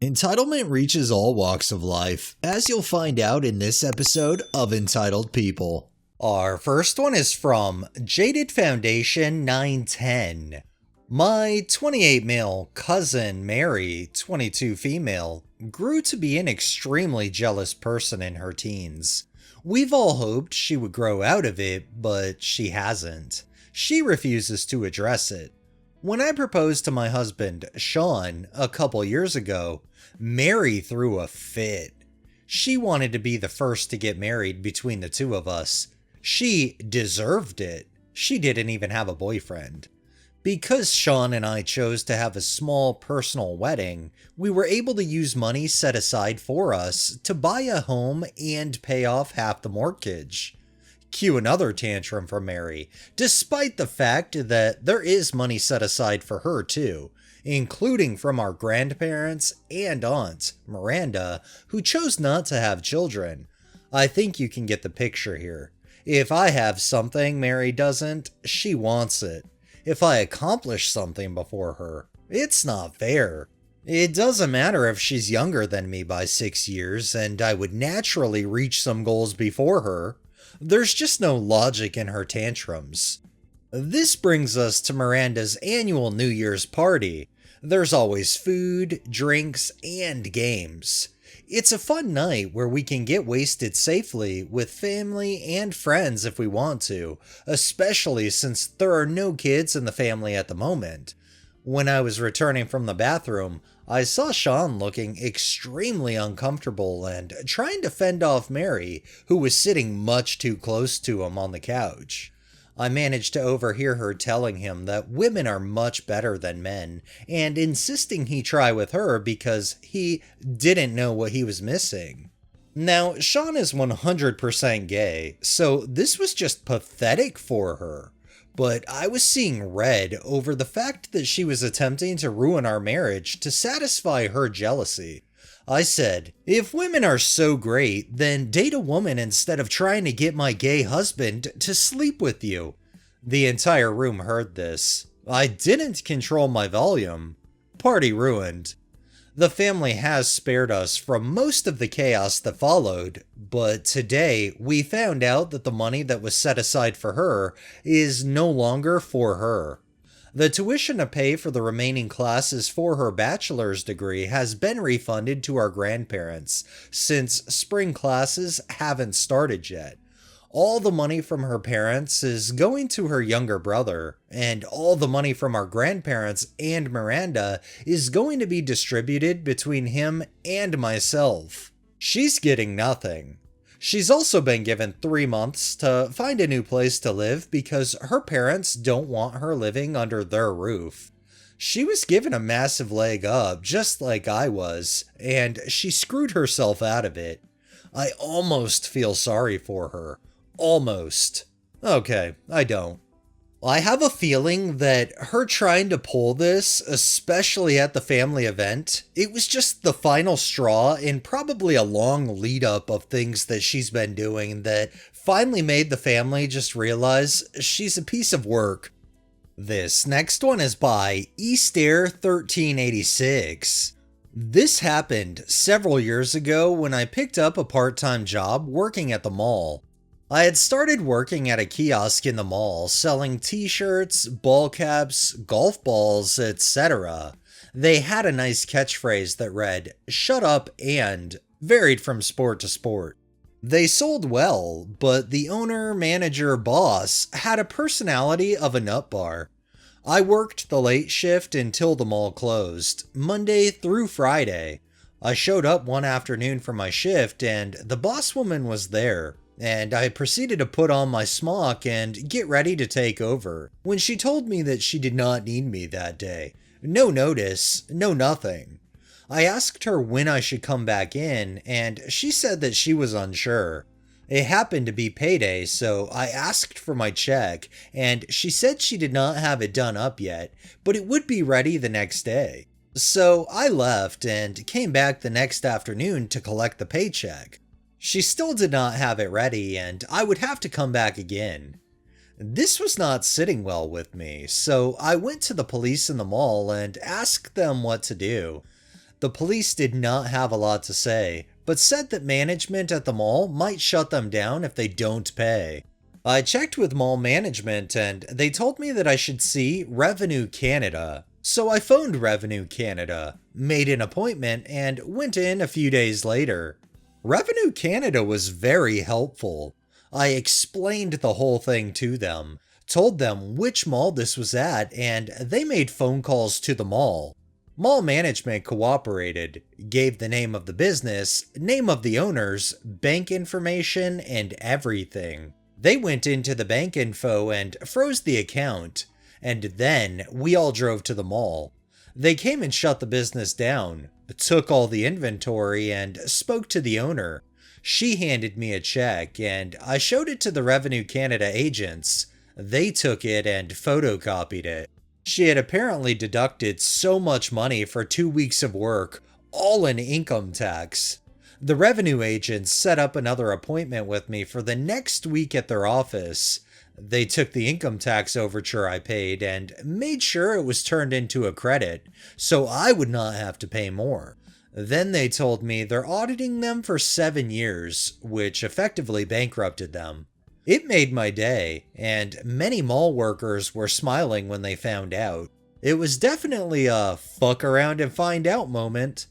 Entitlement reaches all walks of life, as you'll find out in this episode of Entitled People. Our first one is from Jaded Foundation 910. My 28 male cousin Mary, 22 female, grew to be an extremely jealous person in her teens. We've all hoped she would grow out of it, but she hasn't. She refuses to address it. When I proposed to my husband, Sean, a couple years ago, Mary threw a fit. She wanted to be the first to get married between the two of us. She deserved it. She didn't even have a boyfriend. Because Sean and I chose to have a small personal wedding, we were able to use money set aside for us to buy a home and pay off half the mortgage. Cue another tantrum from Mary, despite the fact that there is money set aside for her too, including from our grandparents and aunt, Miranda, who chose not to have children. I think you can get the picture here. If I have something Mary doesn't, she wants it. If I accomplish something before her, it's not fair. It doesn't matter if she's younger than me by 6 years, and I would naturally reach some goals before her. There's just no logic in her tantrums. This brings us to Miranda's annual New Year's party. There's always food, drinks, and games. It's a fun night where we can get wasted safely with family and friends if we want to, especially since there are no kids in the family at the moment. When I was returning from the bathroom, I saw Sean looking extremely uncomfortable and trying to fend off Mary, who was sitting much too close to him on the couch. I managed to overhear her telling him that women are much better than men, and insisting he try with her because he didn't know what he was missing. Now, Sean is 100% gay, so this was just pathetic for her. But I was seeing red over the fact that she was attempting to ruin our marriage to satisfy her jealousy. I said, if women are so great, then date a woman instead of trying to get my gay husband to sleep with you. The entire room heard this. I didn't control my volume. Party ruined. The family has spared us from most of the chaos that followed, but today we found out that the money that was set aside for her is no longer for her. The tuition to pay for the remaining classes for her bachelor's degree has been refunded to our grandparents, since spring classes haven't started yet. All the money from her parents is going to her younger brother, and all the money from our grandparents and Miranda is going to be distributed between him and myself. She's getting nothing. She's also been given 3 months to find a new place to live because her parents don't want her living under their roof. She was given a massive leg up, just like I was, and she screwed herself out of it. I almost feel sorry for her. Almost. Okay, I don't. I have a feeling that her trying to pull this, especially at the family event, it was just the final straw in probably a long lead up of things that she's been doing that finally made the family just realize she's a piece of work. This next one is by Eastair1386. This happened several years ago when I picked up a part-time job working at the mall. I had started working at a kiosk in the mall selling t-shirts, ball caps, golf balls, etc. They had a nice catchphrase that read, "Shut up and," varied from sport to sport. They sold well, but the owner, manager, boss had a personality of a nut bar. I worked the late shift until the mall closed, Monday through Friday. I showed up one afternoon for my shift and the boss woman was there. And I proceeded to put on my smock and get ready to take over, when she told me that she did not need me that day. No notice, no nothing. I asked her when I should come back in, and she said that she was unsure. It happened to be payday, so I asked for my check, and she said she did not have it done up yet, but it would be ready the next day. So I left and came back the next afternoon to collect the paycheck. She still did not have it ready, and I would have to come back again. This was not sitting well with me, so I went to the police in the mall and asked them what to do. The police did not have a lot to say, but said that management at the mall might shut them down if they don't pay. I checked with mall management and they told me that I should see Revenue Canada. So I phoned Revenue Canada, made an appointment, and went in a few days later. Revenue Canada was very helpful. I explained the whole thing to them, told them which mall this was at, and they made phone calls to the mall. Mall management cooperated, gave the name of the business, name of the owners, bank information, and everything. They went into the bank info and froze the account, and then we all drove to the mall. They came and shut the business down, took all the inventory, and spoke to the owner. She handed me a check, and I showed it to the Revenue Canada agents. They took it and photocopied it. She had apparently deducted so much money for 2 weeks of work, all in income tax. The revenue agents set up another appointment with me for the next week at their office. They took the income tax overture I paid and made sure it was turned into a credit, so I would not have to pay more. Then they told me they're auditing them for 7 years, which effectively bankrupted them. It made my day, and many mall workers were smiling when they found out. It was definitely a fuck around and find out moment.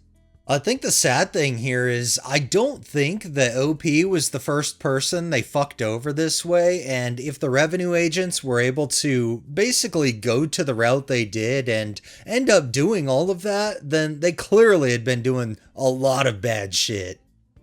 I think the sad thing here is I don't think that OP was the first person they fucked over this way, and if the revenue agents were able to basically go to the route they did and end up doing all of that, then they clearly had been doing a lot of bad shit.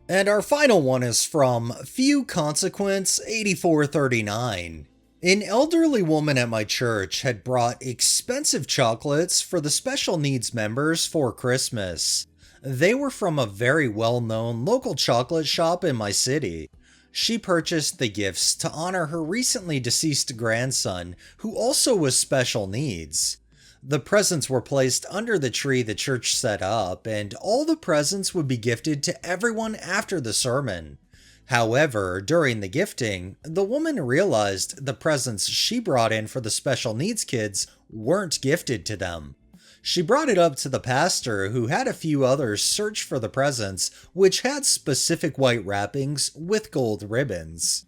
And our final one is from Few Consequence 8439. An elderly woman at my church had brought expensive chocolates for the special needs members for Christmas. They were from a very well-known local chocolate shop in my city. She purchased the gifts to honor her recently deceased grandson, who also was special needs. The presents were placed under the tree the church set up, and all the presents would be gifted to everyone after the sermon. However, during the gifting, the woman realized the presents she brought in for the special needs kids weren't gifted to them. She brought it up to the pastor, who had a few others search for the presents, which had specific white wrappings with gold ribbons.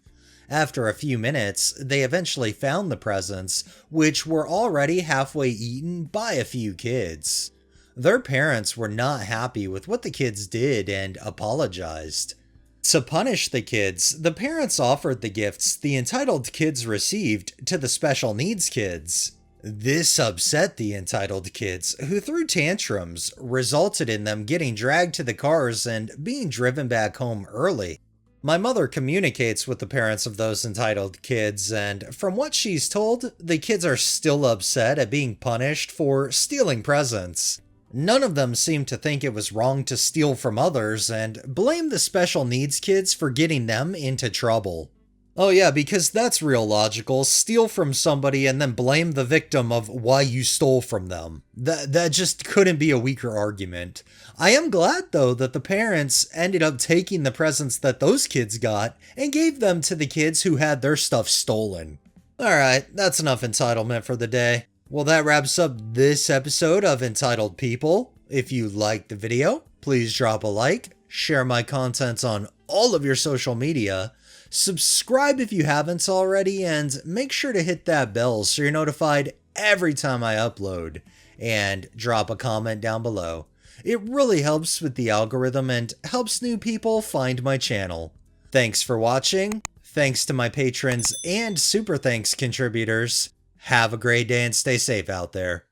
After a few minutes, they eventually found the presents, which were already halfway eaten by a few kids. Their parents were not happy with what the kids did and apologized. To punish the kids, the parents offered the gifts the entitled kids received to the special needs kids. This upset the entitled kids, who threw tantrums, resulted in them getting dragged to the cars and being driven back home early. My mother communicates with the parents of those entitled kids, and from what she's told, the kids are still upset at being punished for stealing presents. None of them seem to think it was wrong to steal from others and blame the special needs kids for getting them into trouble. Oh yeah, because that's real logical. Steal from somebody and then blame the victim of why you stole from them. That just couldn't be a weaker argument. I am glad though that the parents ended up taking the presents that those kids got and gave them to the kids who had their stuff stolen. Alright, that's enough entitlement for the day. Well, that wraps up this episode of Entitled People. If you liked the video, please drop a like, share my contents on all of your social media, subscribe if you haven't already, and make sure to hit that bell so you're notified every time I upload, and drop a comment down below. It really helps with the algorithm and helps new people find my channel. Thanks for watching, thanks to my patrons and super thanks contributors. Have a great day and stay safe out there.